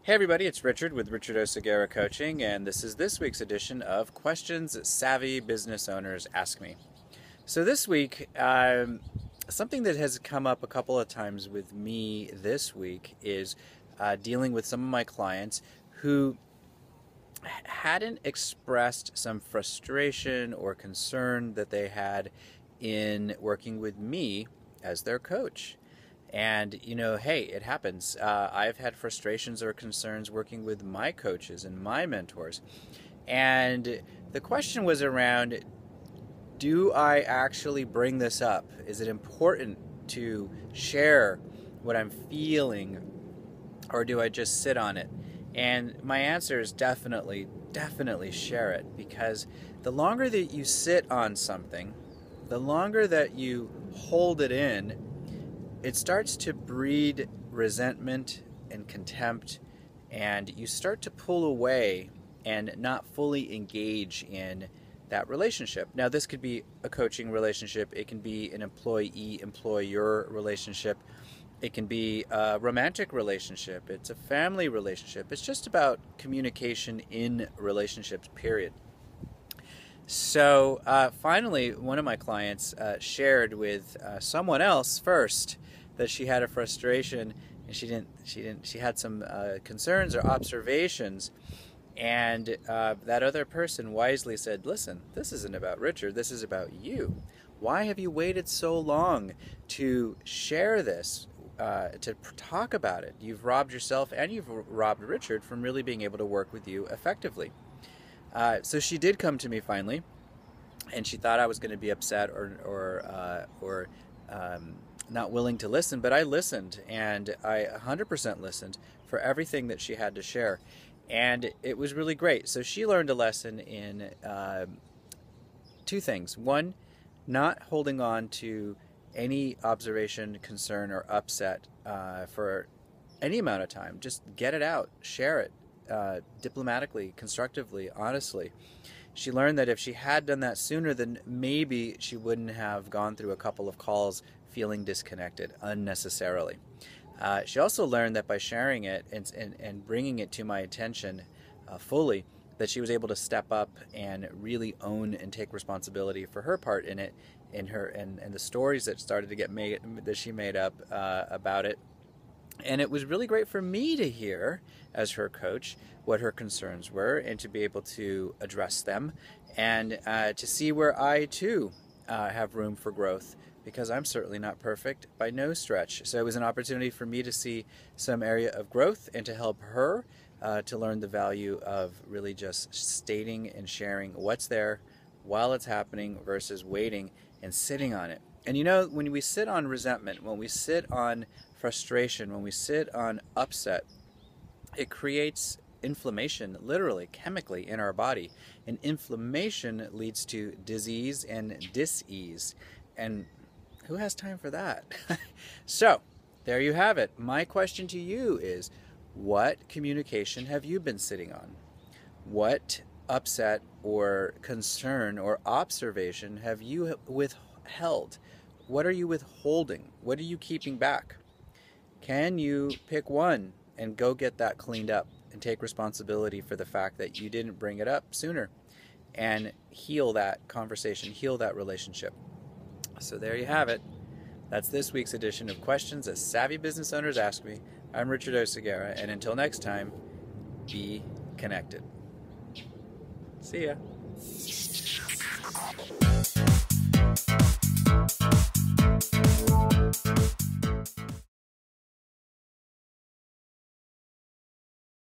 Hey everybody, it's Richard with Richard Oceguera Coaching, and this is this week's edition of Questions Savvy Business Owners Ask Me. So this week, something that has come up a couple of times with me this week is dealing with some of my clients who hadn't expressed some frustration or concern that they had in working with me as their coach. And, hey, it happens. I've had frustrations or concerns working with my coaches and my mentors. And the question was around, do I actually bring this up? Is it important to share what I'm feeling, or do I just sit on it? And my answer is definitely share it, because the longer that you sit on something, the longer that you hold it in, it starts to breed resentment and contempt, and you start to pull away and not fully engage in that relationship. Now, this could be a coaching relationship, it can be an employee-employer relationship, it can be a romantic relationship, it's a family relationship. It's just about communication in relationships, period. So finally, one of my clients shared with someone else first that she had a frustration, and she had some concerns or observations, and that other person wisely said, listen, this isn't about Richard, this is about you. Why have you waited so long to share this, to talk about it? You've robbed yourself and you've robbed Richard from really being able to work with you effectively. So she did come to me finally, and she thought I was going to be upset or not willing to listen, but I listened, and I 100% listened for everything that she had to share, and it was really great. So she learned a lesson in two things. One, not holding on to any observation, concern, or upset for any amount of time. Just get it out, share it. Diplomatically, constructively, honestly. She learned that if she had done that sooner, then maybe she wouldn't have gone through a couple of calls feeling disconnected unnecessarily. She also learned that by sharing it and bringing it to my attention fully, that she was able to step up and really own and take responsibility for her part in it, and the stories that started to get made, that she made up about it. And it was really great for me to hear, as her coach, what her concerns were, and to be able to address them, and to see where I too have room for growth, because I'm certainly not perfect by no stretch. So it was an opportunity for me to see some area of growth and to help her to learn the value of really just stating and sharing what's there while it's happening versus waiting and sitting on it. And when we sit on resentment, when we sit on frustration, when we sit on upset, it creates inflammation, literally, chemically, in our body. And inflammation leads to disease and dis-ease. And who has time for that? So, there you have it. My question to you is, what communication have you been sitting on? What upset or concern or observation have you withheld? What are you withholding? What are you keeping back? Can you pick one and go get that cleaned up and take responsibility for the fact that you didn't bring it up sooner, and heal that conversation, heal that relationship? So there you have it. That's this week's edition of Questions that Savvy Business Owners Ask Me. I'm Richard Oceguera, and until next time, be connected. See ya.